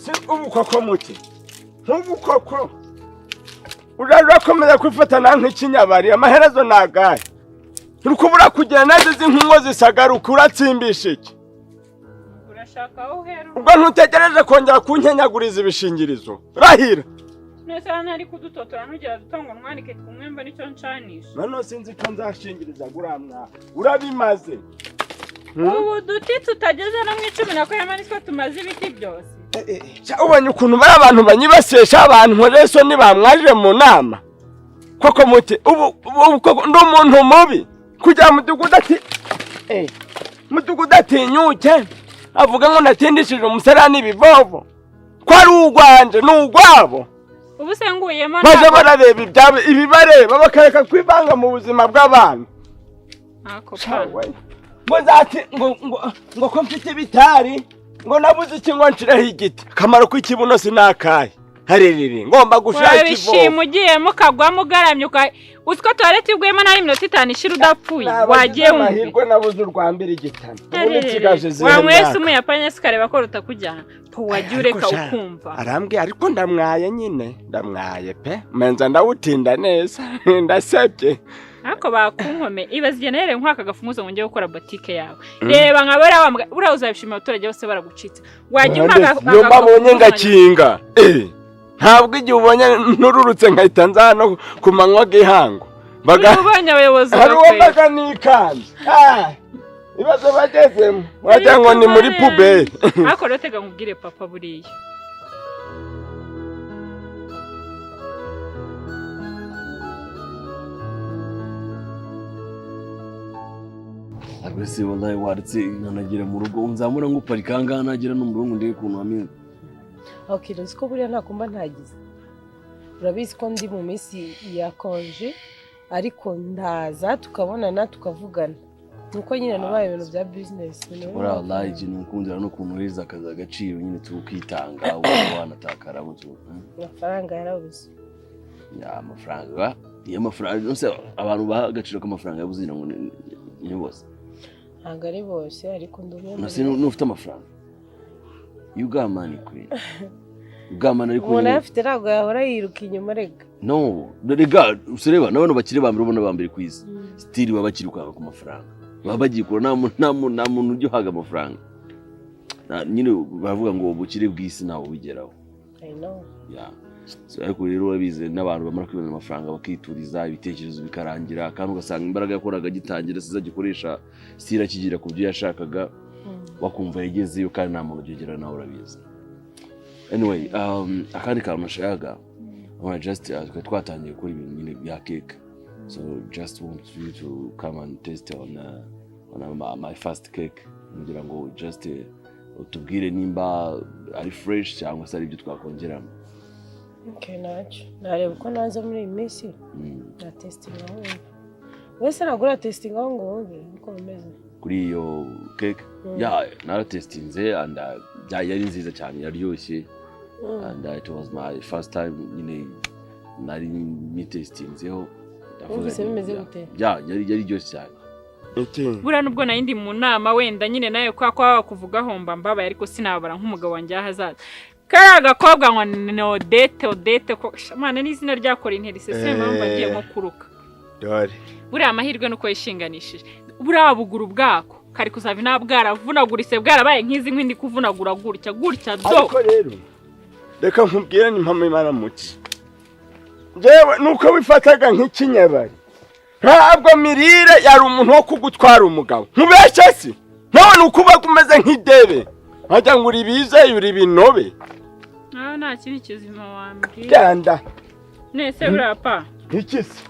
si ubukoko muke nk'ubukoko urakomeza kwifatana nk'ikinyabari amaherezo nagaye urukubura kugira nazo z'inkungo zisagaruka uratsimbisha iki urashaka aho uhera ubwo ntutegereje kongera kunkenyaguriza ibishingirizo rahira nesa ntari kudutotora nugira dutongo nwanike kumwemba nicyo ncanisha none sinzi ko nzashingiriza guramwa urabimaze ubu duti tutageze no mu 10 nako yamanitswe tumaze ibiti byose ubonye ukuntu bari abantu banyibasesha abantu reso nibamwaje mu nama koko muti ubu ndo umuntu mubi kujya mudugudu atinyuke avuga ngo natindishije umusarani ibivovo ko ari ugwanje n'ugwabo ubu senguyemo baje barareba ibibareba bakareka kwibanga mu buzima bw'abantu ako pa ngo zati ngo ko mfite bitari ngo nabuze iki ngo nshiraho igiti kamaro kw'ikibuno sinakaye harerere ngomba gushaka ikivo wabishima ugiye mukagwa mugaramye utwo toilette igwemo nari minota 5 ishira udapfuye wagiye umahirwe nabuze urwambira igitano ubu kigaje zero wamwese umuyapanya sikareba ko rutakujyana po wagiye ureka ukumva arambwiye ariko ndamwaye nyine ndamwaye pe menza ndawutinda neza ndasebye Ako bakunkome ibaziye nere nkwaka gafunguzo ngo ngiye gukora boutique yawe reba nkabara ura uzabishima abaturage bose baragucitse wagiye mpaga yo babonye ngakinga ntabwo igihe ubonye ntururutse nkahita nzano ku manywa gihango ubonye abayobozi hari uwabaga nikanze ibazo bagezemo wagira ngo ni muri puberi ako rotega nkubwire papa buriye Agwese wallahi waritse nanagira mu rugo unzamura nguparika ngana nagira no mu rugo ndiye kuntu ameze. Okay, ko buriya ntakumba ntagize. Urabizi ko ndi mu minsi ya konje ariko ndaza tukabonana tukavugana. Nuko nyine nabaye ibintu bya business. Wallahi ikintu ukundira no kuntu heza akaza agaciro nyine tukitanga wanatakara mu cyo. Amafaranga yarabuze. Ya amafaranga, nose abantu bahagaciro k'amafaranga yabuzina ngo ni bose. Ntabwo ari bose ariko ndumva nase nufite amafaranga you got money queen ugamana ariko umuntu afite ntabwo yahora yiruka inyuma rega no rega usereba n'abantu bakiri bambere ubona bambere kwiza stili babakiri kwaka ku mafaranga babagikora nta muntu ujye haga amafaranga nyine bavuga ngo ubukire bw'isi nawo bigeraho I know yeah so ariko rero urabize n'abantu bamara kwibona amafaranga bakituriza ibitekerezo bikarangira kandi ugasanga imbaraga yakoraga gitangira siza gikoresha sira kigira ku byo yashakaga wakumva yagezeyo kandi nta muntu ugegera nawe urabizi anyway akandi kantu nashaka just twatangiye gukora ibintu nyine bya cake so just want you to come and taste on my first cake ngira ngo just utubwire nimba ari fresh cyangwa se ari ibyo twakongeramo. Okay, nacho. Nareba uko naza muri iyi minsi. Na testing aho. Wese nagura testing aho ngo wumve uko bimeze. Kuri iyo cake? Yeah, nara testinze and yari nziza cyane yaryoshye. And it was my first time nari ni testinzeho. Wumvise bimeze gute? Yeah, yari ryoshye cyane. Bura nubwo nayindi mu nama wenda nyine nayo kwa kuvuga homba mbaba ariko sinabara nk'umugabo wanjye ahazaza. Karaga kobwa ngo no date ko mana n'izina ryakora interese sema mbagiye nko kuruka dore buri amahirwe nuko yishinganishije buri abuguru bwako kari kuzavi nabwaravunagurise bwarabaye nk'izi nkindi kuvunagura gutya do ariko rero reka nkubwire ni mpamo Imana muti jewe nuko wifataga nk'ikinyabari ntabwo mirire yari umuntu wo kugutwara umugabo nkubeshye si none ukuba kumeze nk'idebe ajya ngo uribize uri binobe nta kiri kizima wambwiye ganda nese urapa ikisi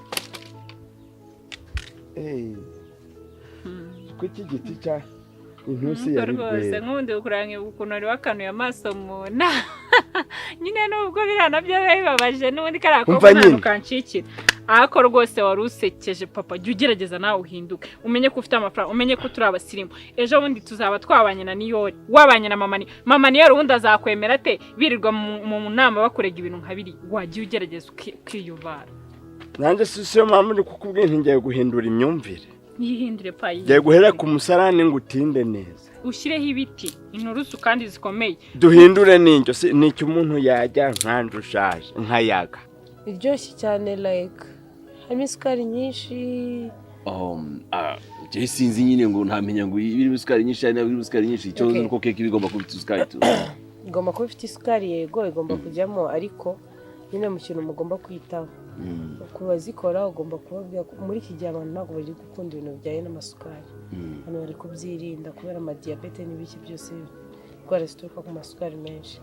kuki giti cya intusi yari rwose nkundi ukurange ukuntu ari wakanuye amaso muna nyine nubwo birana byo bibabaje n'ubundi karakobwa ntanukancikira ako rwose wari usekeje papa jya ugerageza nawe uhinduke umenye ko ufite amafaranga umenye ko turi abasirimu ejo bundi tuzaba twabanye na Niyori wabanye na mama Niyori ubundi azakwemera te birirwa mu nama bakurega ibintu nkabiri wagiye ugerageza ukiyuvara nanjye sisiyo mpamvu ndi kukubwira ngiye guhindura imyumvire yihindure pa ngiye guhera ku musarani ngo utinde neza ushyireho ibiti inturusu kandi zikomeye duhindure n'injyo n'icyo umuntu yajya nkanje ushaje nkayaga iryoshye cyane like harimo isukari nyinshi je sinzi nyine ngo ntamenya ngo ibirimo isukari nyinshi cyane n'ibirimo isukari nyinshi icyo nuko keke bigomba kuba ifite isukari tu igomba kuba ifite isukari yego igomba kujyamo ariko nyine mu kintu mugomba kwitaho kubazikora ugomba kubabwira muri iki gihe abantu ntabwo bari gukunda ibintu bijyanye n'amasukari hano bari kubyirinda kubera amadiyabete n'ibiki byose indwara zituruka ku masukari menshi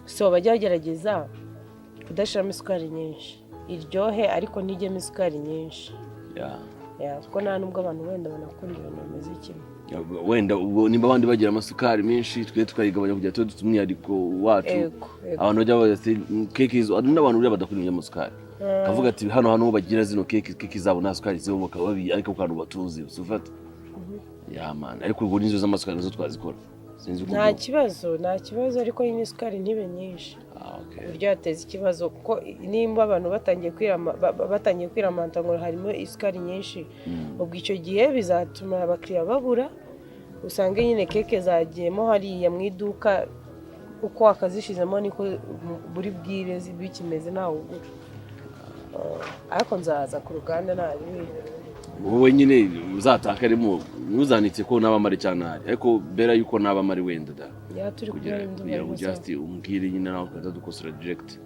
so bajya bagerageza kudashyiramo isukari nyinshi iryohe ariko ntigemo isukari nyinshi kuko nta nubwo abantu wenda banakunda ibintu bimeze kimwe wenda nimba abandi bagira amasukari menshi twe tukayigabanya kugira ngo dufite umwihariko wacu abantu bajya bati keke n'abantu buriya badakunda amasukari kavuga ati hano bagira zino keke zabo nta sukari zibo bakababi ariko kantu batuzi usufata man ariko ubwo nizo z'amasukari nizo twazikora nta kibazo ariko nyine isukari ntibe nyinshi uburyo yateza ikibazo kuko nimba abantu batangiye kwiramanta ngo harimo isukari nyinshi ubwo icyo gihe bizatuma abakiriya babura usange nyine keke zagiyemo hariya mu iduka uko wakazishizemo niko buri bwire bikimeze ntawe ugura ariko nzaza ku ruganda nabi wowe nyine uzatakaremo ntuzanitse ko n'abamari cyane ariko bera yuko n'abamari wenda da kugira ngo just umbwire nyine nawe ukaza dukosora direct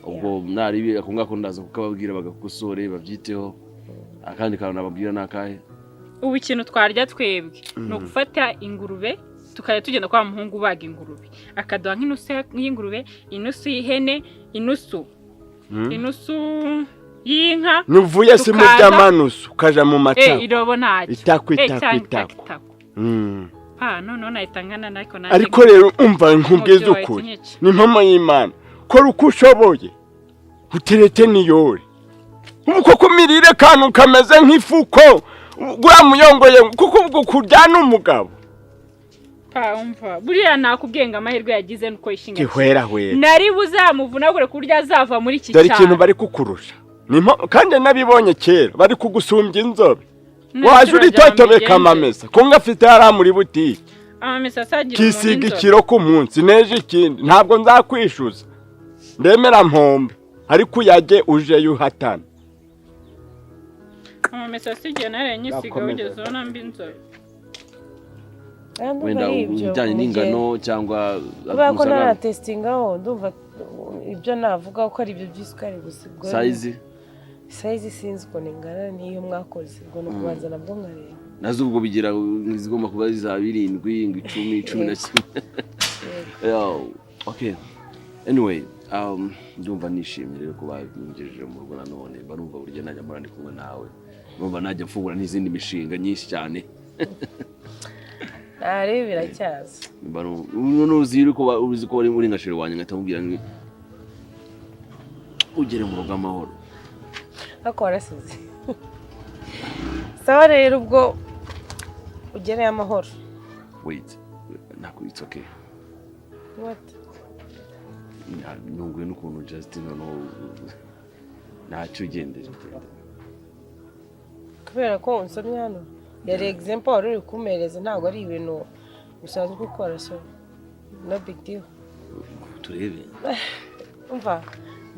ubwo naribi ako ngako ndaza kukababwira bagakosore babyiteho akandi kantu nababwira nakahe ubu ikintu twarya twebwe no gufata ingurube tukajya tugenda kwa muhungu baga ingurube akaduha nk'inusu y'ingurube inusu y'ihene inusu y'inka nuvuye si mu by'amanusu kaja mu matako irobo ntacyo itako none nahitangana ariko rero umva nkubwiza ukuri ni mpamo y'Imana kora uko ushoboye uterete niyore uko kumirire kantu kameze nk'ifuko guramuyongoye kuko ubwo kuryana umugabo umva buriya nakubwenga amahirwe yagize nuko yishinga gihwera nari buzamuvunagure kurya azava muri iki cyaro dore ikintu bari kukurusha kandi nabibonye kera bari kugusumbya inzobe waje uritotobeka amamesa ko ngafite hara muri butike amamesa asagira kisiga ikiro ku munsi neje ikindi ntabwo nzakwishuza ndemera mpombe ariko uyage uje yuhatana amamesa asigiye nare nyisiga ugeze ubona mbi inzobe wenda ubijyanye n'ingano cyangwa ubako nta testingaho ndumva ibyo navuga ko ari ibyo by'isukari gusa size sinzi ukuntu ingana niyo mwakoze ubwo no kubanza nabwo nkareba nazo ubwo bigira zigomba kuba za 7 ngo 10 11 okay anyway ndumva nishimye rero kuba ngejeje mu rugo nanone barumva buryo najya murandi kumwe nawe numva najya mfungura n'izindi mishinga nyinshi cyane ari biracyaza uzi ko bari muri ngashire wanye ngatamubwira ngo ugere mu rugo amahoro akora sizi sawa rero ubwo ugereye amahoro wait it's okay what nunguye n'ukuntu Justin ntacyo ugendera kubera ko unsomye hano yari example wari uri kumereza ntabwo ari ibintu usanzwe gukora so no big deal turebe umva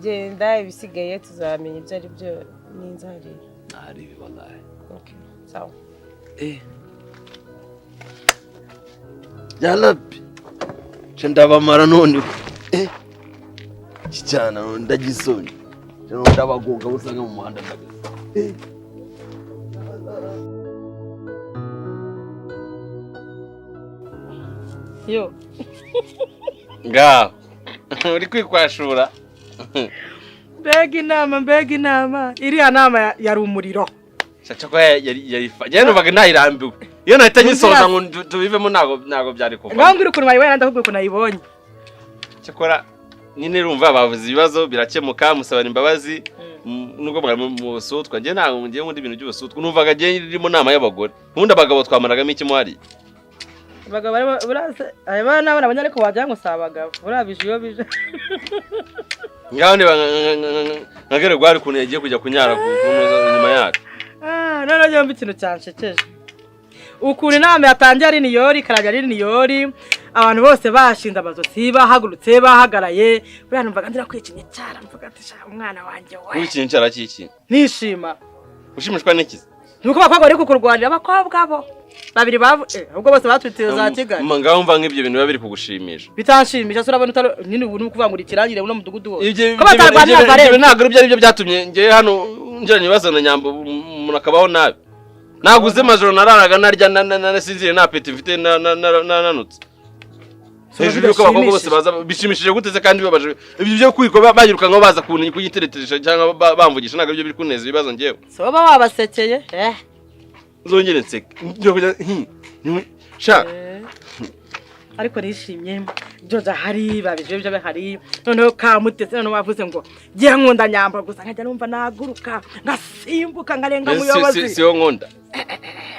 genda ibisigaye tuzamenya ibyo ari byo n'inzarira ari wallahi okay sawa yalapi ndabamara none cyana ndagisoni ndabagonga usanga mu muhanda yo ngaho uri kwikwashura mbega inama iriya nama yari umuriro cyako yari numvaga nayirambiwe iyo nahita nyisoza ngo tubivemo ntago byari kuva ngaho uri kuntu bayibona ndakubwiye ko nayibonye cyakora nyine rumva bavuze ibibazo birakemuka musabana imbabazi nubwo mwari mu busutwa ngiye ntago ngiye mu bintu by'ubusutwa numvaga ngiye irimo nama y'abagore ubundi abagabo twamaragamo iki muhari abagabo aba n'abana abanya ariko wagira ngo si abagabo urabije iyo bije ngaho niba nkagere gwari kuntu yagiye kujya kunyara ku nyuma yacu none njye ikintu cyanshekeje ukuntu inama yatangiye ari niyori karajya ari niyori abantu bose bashinze amazosi bahagurutse bahagaraye buriya numvaga ndira kwicinye cyara mvuga ati sha umwana wanjye we Wicinye cyara kiki nishima ushimishwa n'iki nuko bakobwa bari kukurwanira abakobwa bo babiri bavu ubwo bose batwitiye za Kigali ngaho mva nk'ibyo bintu biba biri kugushimisha bitanshimisha so urabona utari nyine ubu n'ukuvangura ikirangire no mudugudu wose ko batarwanira bare ntabwo ari byo byatumye ngiye hano njyanye bazana nyamba umuntu akabaho nabi naguze majoro nararaga narya nasinzire na apeti mfite nanutse hejuru yuko abakobwa bose baza bishimishije gute se kandi babaje ibyo byo kwiko bayiruka ngo baza kuyiteretesha cyangwa bamvugisha ntabwo byo biri kuneza ibibazo ngewe so baba wabasekeye zongere nseke sha ariko nishimye Joja hari babije byo hari noneho kamutese noneho bavuze ngo giye nkunda nyamba gusa nkajya numva naguruka ngasimbuka ngarenga muyobozi si yo nkunda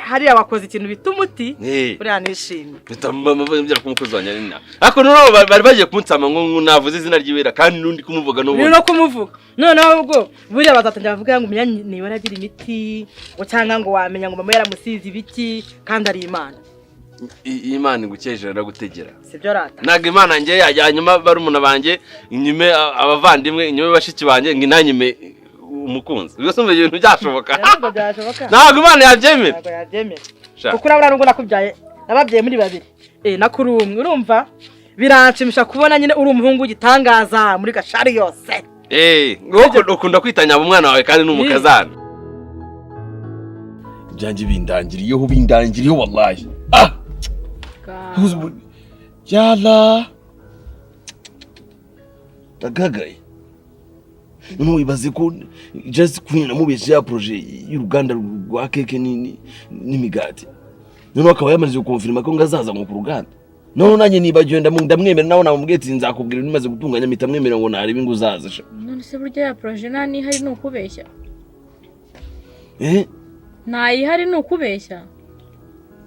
hari abakoze ikintu bita umuti buriya nishimye bitambagira kumukuzanya nina ariko noneho bari bagiye kumutsama ngo navuze izina ry'ibera kandi nundi kumuvuga no kumuvuga noneho ubwo buriya bazatangira bavuga ngo umenya niba aragira imiti ngo cyangwa ngo wamenya ngo mama yaramusize ibiki kandi ari Imana Imana igukeje aragutegera sibyo rata naga Imana ngiye yanyuma barumuna banje inyume abavandimwe inyume bashiki banje nginanyime umukunzi ubwo ibintu byashoboka naga Imana yabyemera ntabwo yabyemera kuko urabura ngo nakubyaye nababyeyi muri babiri nakuri umwe urumva biranshimisha kubona nyine uri umuhungu gitangaza muri gashari yose ukunda kwitanya umwana wawe kandi n'umukazana byanjye bindangiriyeho wallahi yala tagagaye no ibaze ko just kwina mubeshe ya projet y'uruganda rwa keke n'imigati none akaba yamaze gukonfirma ko ngazaza mu ruganda none nanye nibagiwe ndamwemera nawe namubwetse nzakubwira nimaze gutunganya mitamwemera ngo nari bingu uzaza sha none se burya ya projet nani hari n'ukubeshya ntayihari ni ukubeshya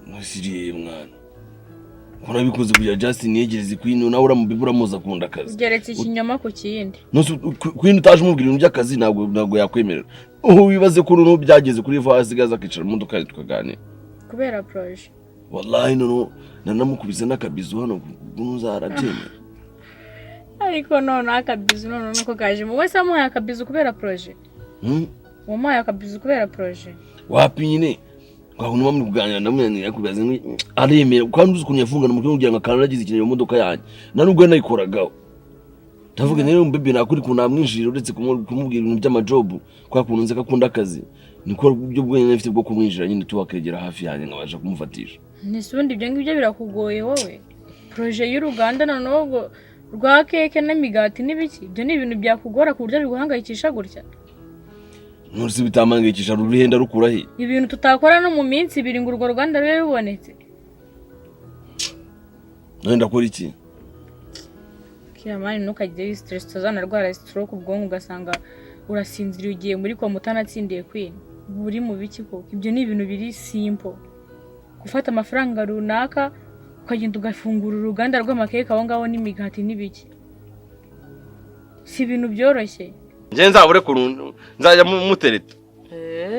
musiriye mwana urabikoze kugira Justin yegereze kwino nawe uramubibura muza kunda akazi ugeretse ikinyoma ku kindi kwino utaje umubwira ibintu by'akazi ntabwo yakwemerera wibaze ko no byageze kuri vasi gaza kicara mu modoka tukaganira kubera projet wallahi no nanamukubise n'akabizu hano ntuzarabyemera ariko none akabizu none nuko kaje mu wese amuhaye akabizu kubera projet mumaye akabizu kubera projet wapine kwa kunuma muri kuganira namwe yakubaza aremera kandi uzi kunyafungana mu kugira ngo akanagize ikintu mu modoka yanjye nanubwo nayikoragaho ndavuga rero mbebe nakuri kunamwinjira uretse kumubwira ibintu by'amajob kwa kuntu nze kakunda akazi niko byo bwenye nafite bwo kumwinjira nyine tuwakegera hafi yanjye nkabasha kumufatisha nisundi ibyo ngibyo birakugoye wowe projet y'uruganda noneho rwa keke n'imigati n'ibiki ibyo ni ibintu byakugora ku buryo biguhangayikisha gutya Nursi bitamangikisha ruhenda rukura he ibintu tutakora no mu minsi ibiri ngo urwo ruganda rube rubonetse nenda kora iki kiyamani ntukagire stress tuzana rwara stroke ubwonko ugasanga urasinzira ugiye muri kwa mutanatsindiye kwini buri mu biki koko ibyo ni ibintu biri simple gufata amafaranga runaka ukagenda ugafungura uruganda rw'amakeke aho ngaho n'imigati n'ibiki si ibintu byoroshye nje nzabure kurundu nzajya mutereta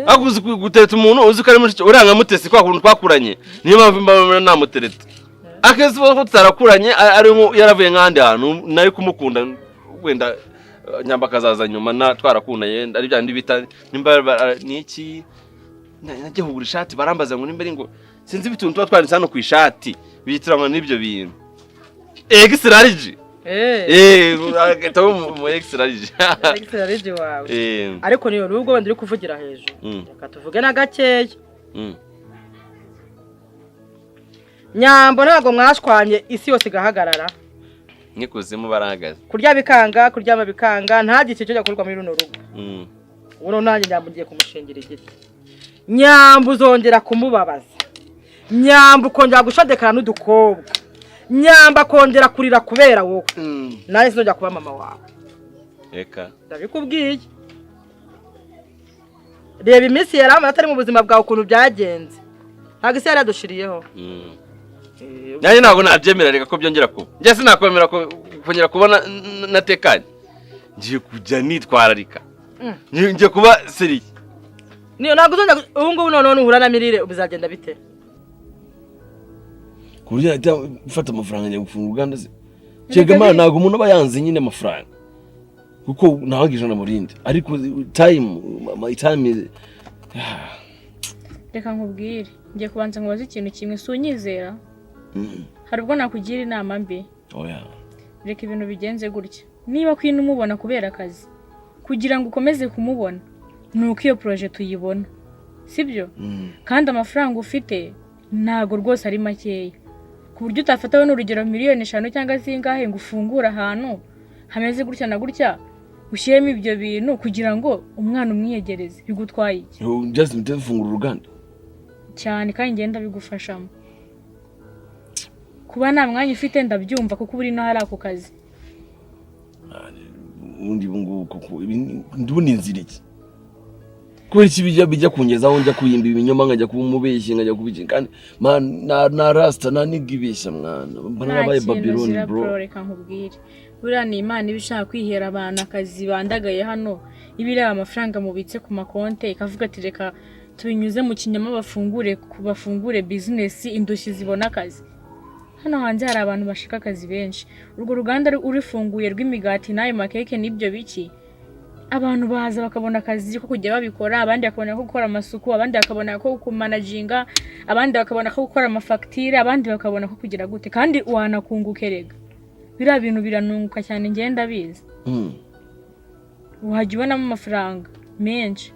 akuzi gutereta umuntu uzi ko ari muri uranga mutesi kwa kuntu twakuranye niyo mpamvu mbona namutereta akezi ko tutarakuranye ari yaravuye nkandi hantu nari kumukunda wenda nyamba kazaza nyuma na twarakuna yenda ari byandi bita nimba niki najye kugura ishati barambaza ngo nimba ngo sinzi bituntu twanditse hano ku ishati bitiranywa n'ibyo bintu extralige agataho mu extralige wawe ariko niyo nubwo wenda uri kuvugira hejuru reka tuvuge na gakeya nyambo ntabwo mwashwanye isi yose igahagarara nkikuzimu barahagaze kurya bikanga kuryama bikanga nta gice cyo gukorwa muri runo rugo uno nanjye nyambo ngiye kumushingira igiti nyambo uzongera kumubabaza nyambo ukongera gushadekana n'udukobwa nyamba kongera kurira kubera wowe naye sinojya kuba mama wawe reka ndabikubwiye reba iminsi yarama atari mu buzima bwawe ukuntu byagenze ntabwo isi yaradushiriyeho nanjye ntabwo nabyemera reka ko byongera kuba njye sinakwemera kongera kubona natekanye ngiye kujya nitwararika ngiye kuba seriye niyo ntabwo uzongera ubu ngubu none uhura na Mirire bizagenda bite ku buryo ahita ufata amafaranga njya gufunga uruganda se cyega mana ntabwo umuntu aba yanze nyine amafaranga kuko ntawaga ijana mu rindi ariko my time reka nkubwire ngiye kubanza nkubaza ikintu kimwe si unyizera hari ubwo nakugira inama mbi oya reka ibintu bigenze gutya niba kwina umubona kubera akazi kugira ngo ukomeze kumubona nuko iyo project uyibona sibyo kandi amafaranga ufite ntago rwose ari makeya ku buryo utafatawe n'urugero miliyoni 5 cyangwa zingahe ngo ufungure ahantu hameze gutya na gutya ushyiremo ibyo bintu kugira ngo umwana umwiyegereze bigutwaye iki just mutafungura uruganda cyane kandi ngenda bigufashamo kuba nta mwanya ufite ndabyumva kuko uri no hari ako kazi undi bungu kuko ndubona inzira iki kubera iki bijya kungezaho njya kuyimba ibinyoma nkajya kubumubeshye nkajya kubiki kandi na rasta na nigibeshya mwana mbana nabaye Babylon bro reka nkubwire buriya ni Imana ibishaka kwihera abantu akazi bandagaye hano ibireba amafaranga mubitse ku makonte ikavuga ati reka tubinyuze mu kinyama bafungure business indushyi zibona akazi hano hanze hari abantu bashaka akazi benshi urwo ruganda urifunguye rw'imigati nayo makeke nibyo biki abantu baza bakabona akazi ko kujya babikora abandi bakabona ko gukora amasuku abandi bakabona ko kumanaginga abandi bakabona ko gukora amafacture abandi bakabona ko kugira gute kandi wanakunguke rega bira bintu biranunguka cyane ngenda biza wajya ubonamo amafaranga menshi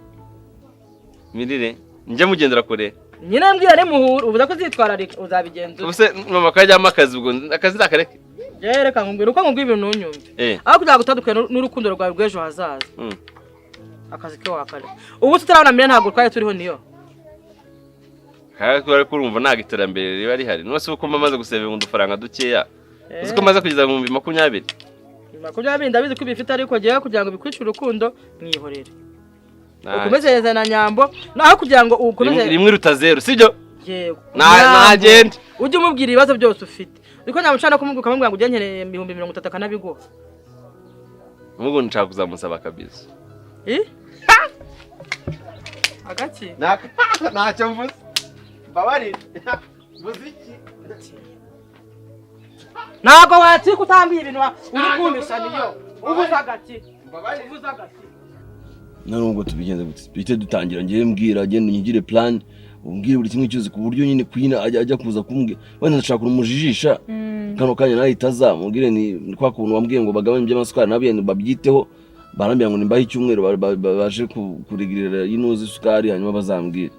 Mirire njye mugendera kure nyine mbwira ari muhura ubuza ko zitwararika uzabigenza ubuse mama kajyamo akazi ubwo akazi nakareke reka nkubwira uko nkubwira ibintu unyumve aho kugira gutandukana n'urukundo rwawe rw'ejo hazaza akazi ke wakare ubu tutarabona mbere ntabwo twari turiho niyo kandi urumva ntabwo iterambere riba rihari nose uko mamaze gusevinga udufaranga dukeya uzi ko maze kugeza mu 20 ndabizi ko bifite ariko giye kugira ngo bikwice urukundo mwihorere ukomezereza na nyambo naho kugira ngo ukomeze rimwe ruta zero sibyo yego nagende ujye umubwira ibibazo byose ufite ariko nyamucana kumubwira ukamubwira ngo ujye nkeneye 30 akanabiguha mugo nshaka kuzamusaba kabisa agaki ntacyo mvuze babari muziki ntabwo wati kutambiye ibintu uri kumisha niyo ubuza agati ubuza agati nubwo tubigenze gute bite dutangira ngiye mbwira agenda nyigire plan umbwire buri kimwe cyose ku buryo nyine kwina ajya kuza kumbwira wenda ndashaka umujijisha kano kanya nayo itaza mubwire ni kwa kuntu wambwiye ngo bagabanye by'amasukari nabiyende babyiteho barambira ngo nimbaho icyumweru baje kurigirira yinuza isukari hanyuma bazambwira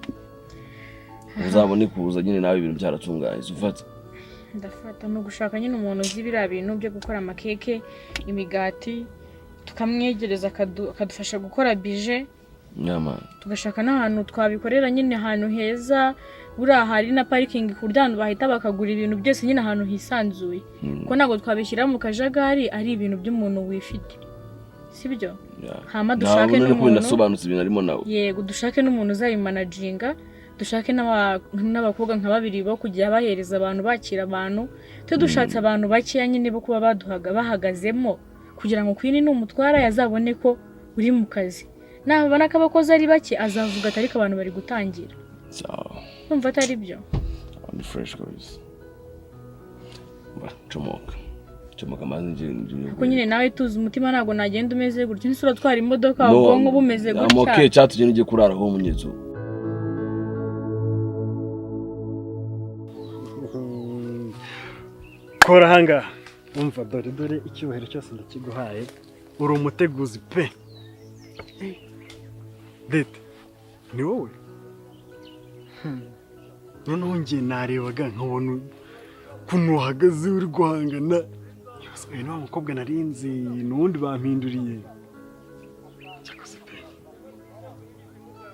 uzabone kuza nyine nawe ibintu byaratunganye ufata ndafata no gushaka nyine umuntu uzi biriya bintu byo gukora amakeke imigati tukamwegereza akadufasha gukora bije nyama tugashaka n'ahantu twabikorera nyine ahantu heza buriya hari na parking ku buryo bahita bakagura ibintu byose nyine ahantu hisanzuye kuko ntabwo twabishyira mu kajagari ari ibintu by'umuntu wifite sibyo hama dushake n'umuntu nasobanutse ibintu arimo nawe yego dushake n'umuntu uzabimanaginga dushake n'abakobwa nka babiri bo kujya bahereza abantu bakira abantu dushatse abantu bakeya nyine bo kuba baduhaga bahagazemo kugira ngo kwini n'umutwara yazabone ko uri mu kazi nabona ko abakozi ari bake azavuga atari ko abantu bari gutangira numva atari byo on fresh guys chomoka manzi kuko nyine nawe tuzi umutima ntago nagenda umeze gutyo nsura twara imodoka ubwonko bumeze gutya amoke cyatugenda ugiye kurara ho munyezo kora hanga umva dore icyubahiro cyose ndakiguhaye uri umuteguzi pe dete ni wowe noneho ngiye narebaga nkabona ukuntu uhagaze uri guhangana uyu ni wa mukobwa narinzi n'ubundi bampinduriye cyakoze pe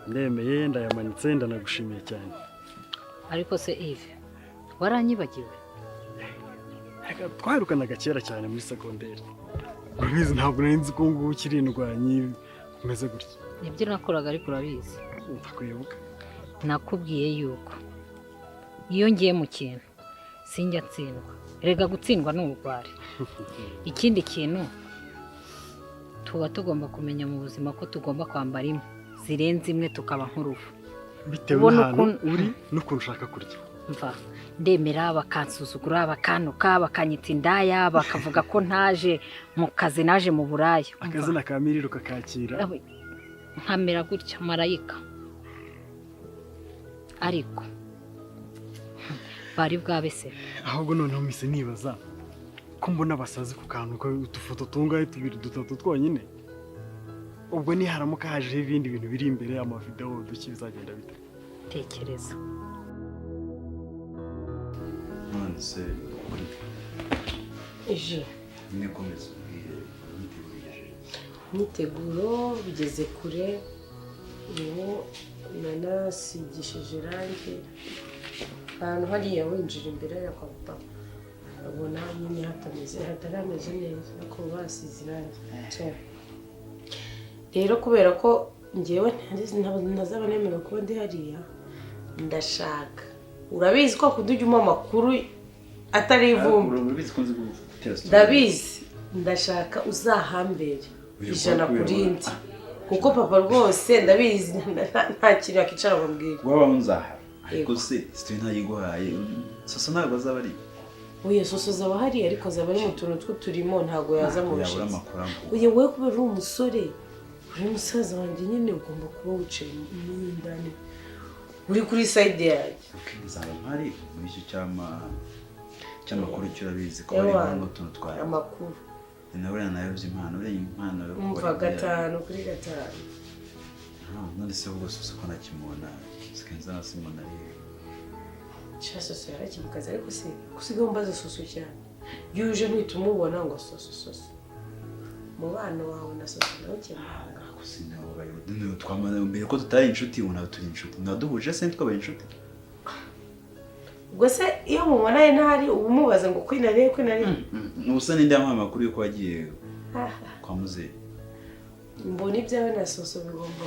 ndemeye ndayamanitse ndanagushimiye cyane ariko se Yves waranyibagiwe twaherukanaga kera cyane muri segonderi urabizi ntabwo nari nzi ko ngubu ukiri indwanyi umeze gutya nibyo nakoraga ariko urabizi ndakwibuka nakubwiye yuko iyo ngiye mu kintu sinjya ntsindwa rega gutsindwa n'ubugwari ikindi kintu tuba tugomba kumenya mu buzima ko tugomba kwambara imwe zirenze imwe tukaba nk'uruvu bitewe Ubona n'ahantu ukuntu- uri n'ukuntu ushaka kurya mva ndemera bakansuzugura bakantuka bakanyita indaya bakavuga ko ntaje mu kazi naje mu buraya akazina ka miriro kakakira Abe, nkamera gutya marayika ariko bari bwabe se ahubwo noneho mise nibaza ko mbona abasazi ku kantu utufoto tungahe 2 3 twonyine ubwo niharamuka hajeho ibindi bintu biri imbere y'amavideo duki bizagenda bite tekereza nonese ejo nikomeza imyiteguro bigeze kure ubu nanasigishije irangi ahantu hariya winjira imbere ya kwa papa abona nyine hatarameze neza ariko basize irangi rero kubera ko ngewe ntazaba nemerewe kuba ndi hariya ndashaka urabizi ko kudujyamo amakuru atari ivumbi ndabizi ndashaka uzahambere 100% kuko papa rwose ndabizi nta kintu yakicara bambwira waba nzahara ariko se sitwe ntayiguhaye soso ntabwo azaba ari oya soso zaba hari ariko zaba ari mu tuntu tw'uturimo ntago yaza mu yabura bushizi amakuru oya wowe kubera uri umusore uri musaza wanjye nyine ugomba kuba wicaye mu ndani uri kuri side yanjye nzaba mpari muri icyo cy'amakuru cyurabizi ko ari ngombwa utuntu twaye amakuru nawe yanayobye impano yo umva 5 kuri 5 none se ubwo soso ko nakimubona sikenza nasimona ari soso yarakimukaza ariko se kusigaho mbaza soso cyane yuje ntwita umubona ngo soso mubano wawe na soso nawe cyane kusinaho bayo twamana mbere ko tutari inshuti ubona turi inshuti naduhuje se twabaye inshuti ubwo se iyo mubona ntari ubumubaza ngo kwinariye ubusa ninde yamuha amakuru yuko wagiye kwa muzehe mbona ibyawe na soso bigomba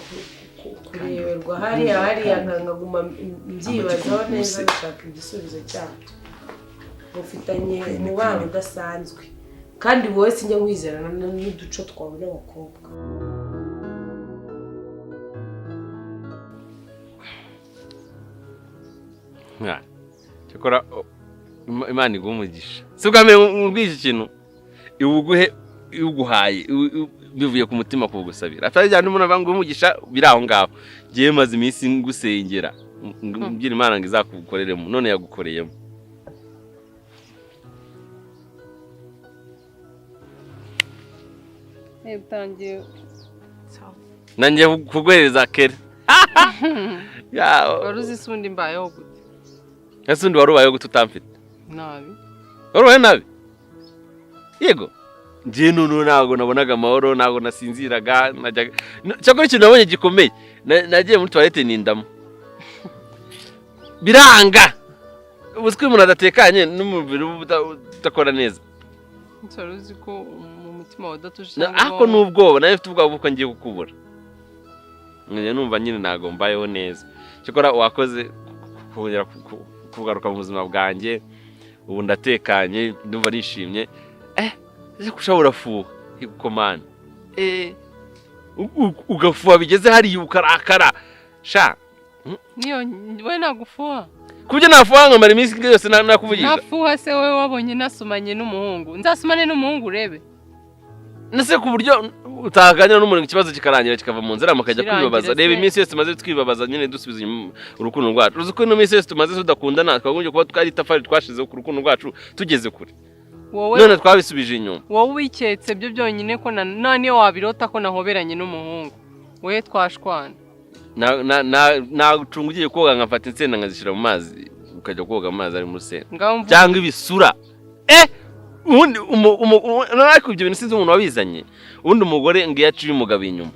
kureberwa hariya nkaguma mbyibazaho neza bishaka igisubizo cyabyo mufitanye umubano udasanzwe kandi wowe sinjya nkwizerana n'uduco twawe n'abakobwa cyakora imana iguha umugisha si ubwa mbere mbwije ikintu iwuguhe iwuguhaye bivuye ku mutima kuwugusabira atari cyane umuntu avuga ngo umugisha biri aho ngaho ngiye maze iminsi ngusengera mbwira imana ngo izakugukoreremo none yagukoreyemo utangiye nanjye kuguhereza kere wari uzi se undi mbayeho gute ese undi wari ubayeho gute utamfite nabi wari ubaye nabi yego njye none ntabwo nabonaga amahoro ntabwo nasinziraga cyakora ikintu nabonye gikomeye nagiye muri toilette nindamo biranga ubu ko umuntu adatekanye n'umubiri udakora neza wari uzi ko mu mutima wawe udatuje ariko n'ubwoba nawe ufite ubwoba bw'uko ngiye kukubura numva nyine ntabwo mbayeho neza cyakora wakoze kongera kugaruka mu buzima bwanjye ubu ndatekanye ndumva nishimye ese kushobora fuha ikomana ugafuha bigeze hariya ukarakara sha niyo we nagufuha kubyo nafuha nkamara iminsi yose nakuvugisha nafuha se wowe wabonye nasomanye n'umuhungu nzasomane n'umuhungu urebe nase ku buryo utaganira n'umuntu ikibazo kikarangira kikava mu nzira mukajya kwibabaza reba iminsi yose tumaze twibabaza nyine dusubiza urukundo rwacu uzi ko ino minsi yose tumaze tudakundana twagombye kuba twari itafari twashizeho ku rukundo rwacu tugeze kure none twabisubije inyuma wowe wiketse byo byonyine ko niyo wabirota ko nahoberanye n'umuhungu we twashwana nacunga ugiye koga nkafata insenda nkazishyira mu mazi ukajya koga amazi ari muri sena cyangwa ibisura ubundi ariko ibyo bintu sinzi umuntu wabizanye ubundi umugore ngo iyo aciye umugabo inyuma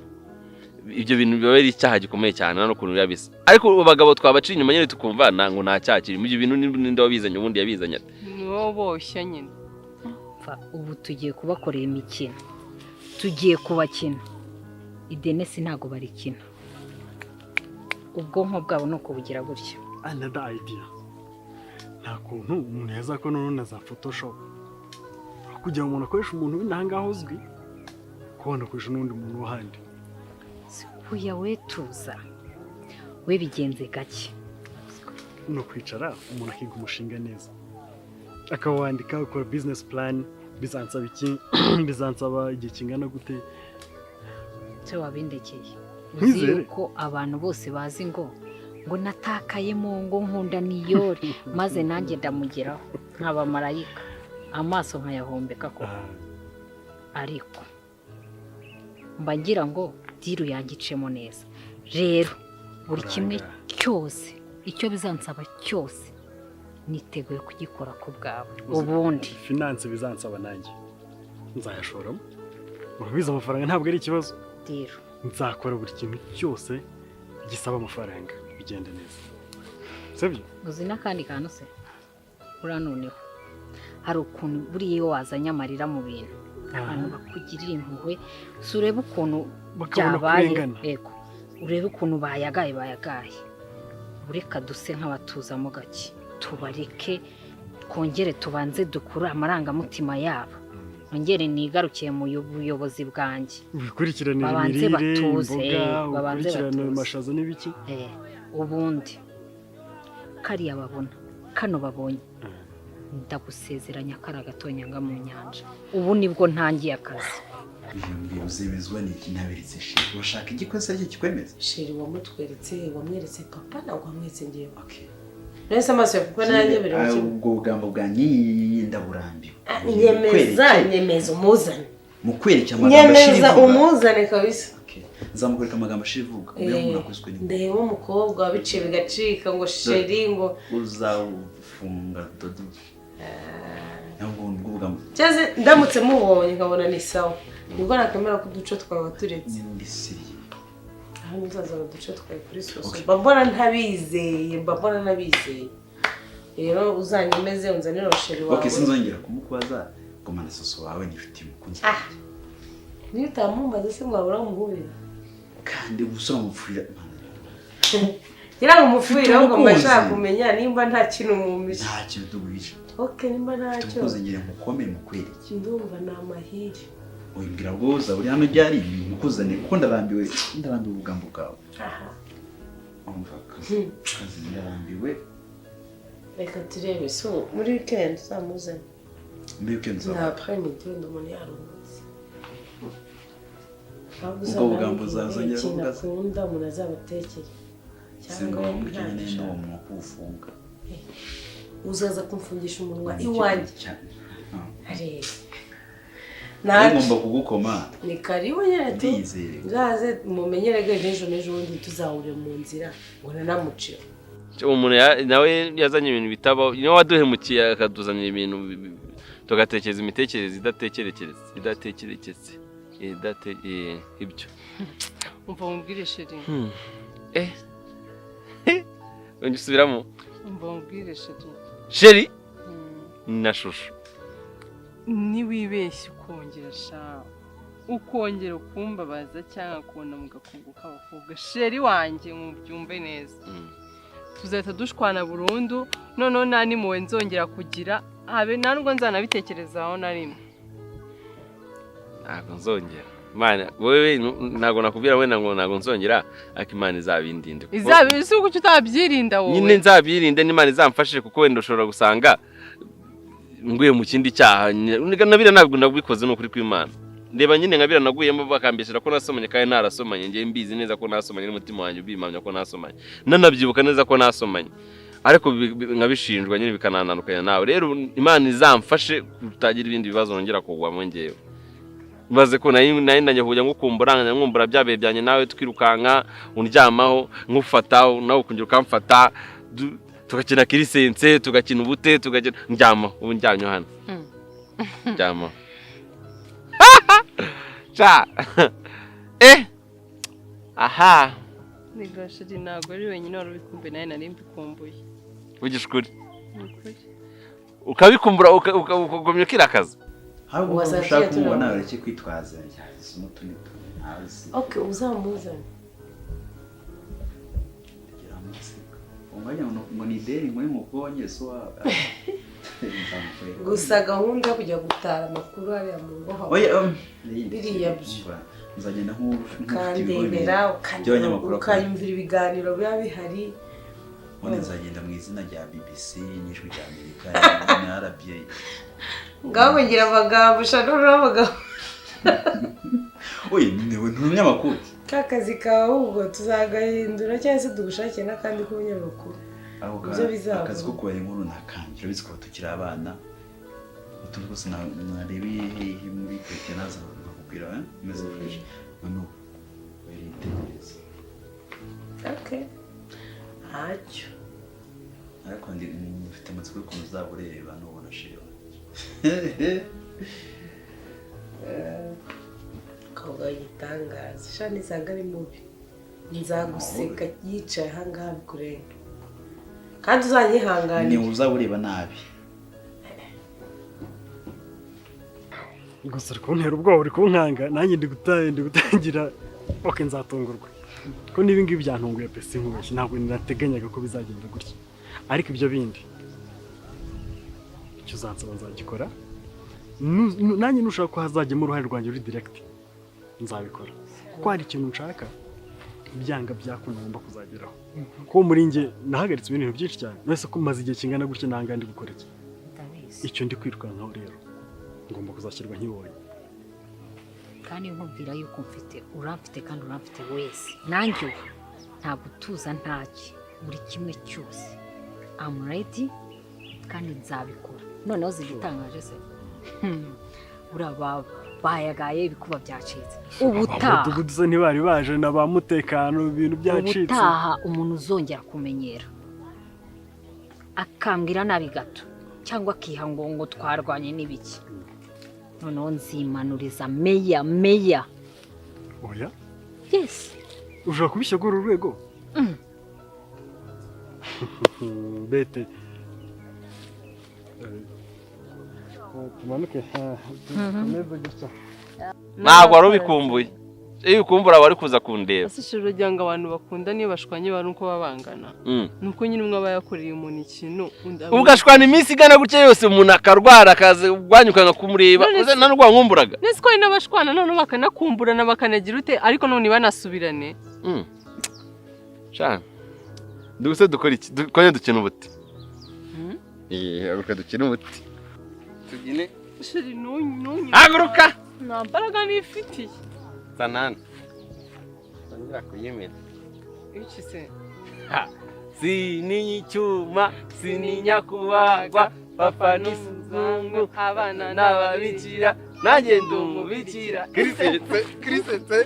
ibyo bintu biba ari icyaha gikomeye cyane no kuntu yabisa ariko abagabo twabaciye inyuma nyine tukumva ngo nta cyaha kirimo ibyo bintu ninde wabizanye ubundi yabizanye ate niwo boshya nyine ubu tugiye kubakorera imikino tugiye kubakina idenesi ntago barikina ubwonko bwabo nuko bugira gutya another idea nta kuntu umuntu yazakora none za photoshop kugira ngo umuntu akoreshe umuntu w'intangaho uzwi kubona akoresha n'undi muntu w'ahandi Huya we tuza we bigenze gake no kwicara umuntu akiga umushinga neza akawandika ukora business plan bizansaba iki bizansaba igihe kingana gute cyo wabindekeye Nkwizere. yuko abantu bose bazi ngo natakayemo ngo nkunda niyori maze nanjye ndamugeraho nkaba marayika amaso nkayahombeka ko ariko mba ngira ngo diru yagicemo neza rero buri kimwe cyose icyo bizansaba cyose niteguye kugikora ku bwawe ubundi finance bizansaba nanjye nzayashoramo urabizi amafaranga ntabwo ari ikibazo diru nzakora buri kintu cyose gisaba amafaranga bigende neza sibyo uzi n'akandi kantu se uranoneho hari ukuntu buriya iyo wazanye amarira mu bintu abantu bakugirira impuhwe surebe ukuntu byabaye yego urebe ukuntu bayagaye ureka duse nk'abatuzamo gake tubareke twongere tubanze dukure amarangamutima yabo ongere nigarukiye mu buyobozi bwanjye bikurikiranira imirire imboga ukurikirana amashaza n'ibiki ubundi kariya babona kano babonye ndagusezeranya kari agatonyanga mu nyanja ubu nibwo ntangiye akazi iyo uzemezwa n'iki nabiritse sheri urashaka igikoze aricyo kikwemeza sheri wamweretse papa ntabwo wamweretse ngewe nese amaso kuko nanjye biri mu kintu ubwo bugambo bwa ndaburambiwe nyemeza umuzane mukwereka amagambo ashiri nyemeza umuzane kabisa nzamukwereka amagambo ashiri vuga uyu muntu akozwe n'iki ndeba umukobwa wabiciye bigacika ngo sheri ngo uzafunga dodo ntabwo ubwo bugambo cyaze ndamutse mubonye nkabona ni sawa nibwo nakwemera ko uduco twawe turetse ndisiriye aho muzaza uduco twawe kuri soso mbona ntabizeye rero uzanyemeze unzanire sheri wawe sinzongera kumukubaza ngo mana soso wawe nifite umukunzi niyo utamumbaza se mwabura muhurira kandi gusoma mupfurira ngira ngo mupfurira ahubwo mbashaka kumenya nimba nta kintu mumisha nta kintu tuguhisha nimba ntacyo tukuzengera mukomeye mukwereke ndumva ni amahiri wimbwira bwoza uri hano ryari mukuzane kuko ndarambiwe ubugambo bwawe umva kazi ndarambiwe reka turebe so muri weekend uzamuzane muri weekend nta après-midi umuntu yaruhutse ubwo bugambo uzazongera kuvuga akunda umuntu azabatekera cyangwa mukene n'uwo mwuka ufunga uzaza kumfungisha umunwa iwanjye ngomba kugukoma ni karibu nyine ndizere uzaze mumenyere n'ejo bundi tuzahurira mu nzira ngo nanamucire umuntu nawe yazanye ibintu bitaba niyo waduhemukiye akaduzanira ibintu tugatekereza imitekerereze idatekerekeze ibyo umva mubwire sheri wongera usubiramo umva mubwire sheri na shusho niwibeshye ukongera ukumbabaza cyangwa kubona mu gakungu k'abakobwa sheri wanjye mubyumve neza tuzahita dushwana burundu noneho nta n'impuhwe nzongera kugira habe nta nubwo nzanabitekerezaho na rimwe ntabwo nzongera wowe ntabwo nakubwira wenda ngo ntabwo nzongera ariko Imana izabindinde si uko utabyirinda wowe nyine nzabyirinde n'Imana izamfashe kuko wenda ushobora gusanga nguye mu kindi cyaha nabira ntabwo nabikoze n'ukuri kw'Imana ndeba nyine nkabira naguyemo bakambeshyira ko nasomanye kandi narasomanye ngiye mbizi neza ko nasomanye n'umutima wanjye ubimamya ko nasomanye nanabyibuka neza ko nasomanye ariko nkabishinjwa nyine bikanananukanya nawe rero Imana izamfashe kutagira ibindi bibazo nongera kugwamo ngewe maze ko nayindanye kujya ngukumbura nkumbura byabe byanye nawe twirukanka undyamaho nkufata nawe ukongera ukamfata tugakina kirisense tugakina ubute tugakina ndyama ubu njyanyo hano ndyama cha aha nigashije ntago ari wenyine wari ubikumbuye nawe nari mbikumbuye ugisha ukuri ukabikumbura ukagumya kirakaza ahubwo ushaka kumubona nawe ureke kwitwaza isomo tuni ntazi uzamuzane umwanya ngo ni deni muri mubonye so gusa gahunda yo kujya gutara amakuru hariya mu ngo hawe biriya byo nzagenda ukandebera ukayumvira ibiganiro biba bihari ubundi nzagenda mu izina rya BBC n'ijwi rya Amerika na RBA ngaho ngira amagambo ushaka n'amagambo oye niwe ntunyamakuru kakazi kawe ubwo tuzagahindura cyangwa se dugushake n'akandi k'ubunyamakuru ibyo bizaba akazi ko kubara inkuru nakanje biziko tukiri abana utuntu twose narebe hehe muri kwete naza bakubwira imeze fresh none very dangerous okay hacyo ariko ndi mfite amatsiko y'ukuntu uzabureba n'ubona shira koga yitangaza shani sanga ari mubi nzaguseka yicaye ahangaha bikurenga kandi uzanyihanganira ni uzabureba nabi gusa kuntera ubwoba uri kunkanga nanjye ndi gutangira oke nzatungurwa ko nibi ngibi byantunguye pe sinkubeshye ntabwo ninateganyaga ko bizagenda gutya ariko ibyo bindi icyo uzansaba nzagikora nanjye nushaka ko hazajyemo uruhare rwanjye uri direct nzabikora kuko hari ikintu nshaka byanga byakunda ngomba kuzageraho ko muri nge nahagaritse ibintu byinshi cyane wese ko maze igihe kingana gutya nanga ndi gukora iki icyo ndi kwirukankaho rero ngomba kuzashyirwa nkibonye kandi nkubwira yuko uramfite kandi uramfite wese nanjye ubu ntabwo utuza ntaki buri kimwe cyose I'm ready kandi nzabikora noneho zigitangaje se uraba bayagaye ibikuba byacitse ubutaha ubudugudu ntibari baje na ba mutekano ibintu byacitse ubutaha umuntu uzongera kumenyera akambwira nabi gato cyangwa akihango twarwanye n'ibiki noneho nzimanuriza meya oya yes ushaka kubishyagura urwego bete tumanuke neza gutya ntabwo wari ubikumbuye iyo ukumbura wari kuza kundeba ese shiro rya ngo abantu bakunda niyo bashwanye bari uko babangana nuko nyine umwe aba yakoreye umuntu ikintu ugashwana iminsi igana gutya yose umuntu akarwara akaza gwanyuka kumureba uze nanurwa nkumburaga nese ko n'abashwana none bakanakumburana bakanagira ute ariko none banasubirane cyane duguse dukora iki dukonye dukina ubuti aguruka dukina ubuti tugine shiri nunyu haguruka nta mbaraga nifitiye sanana sangira kuyemera iki se sini icyuma sini nyakubagwa papa n'umuzungu abana n'ababikira nanjye ndi umubikira kirisetse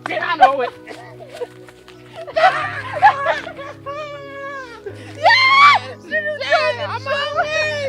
ginana we amawe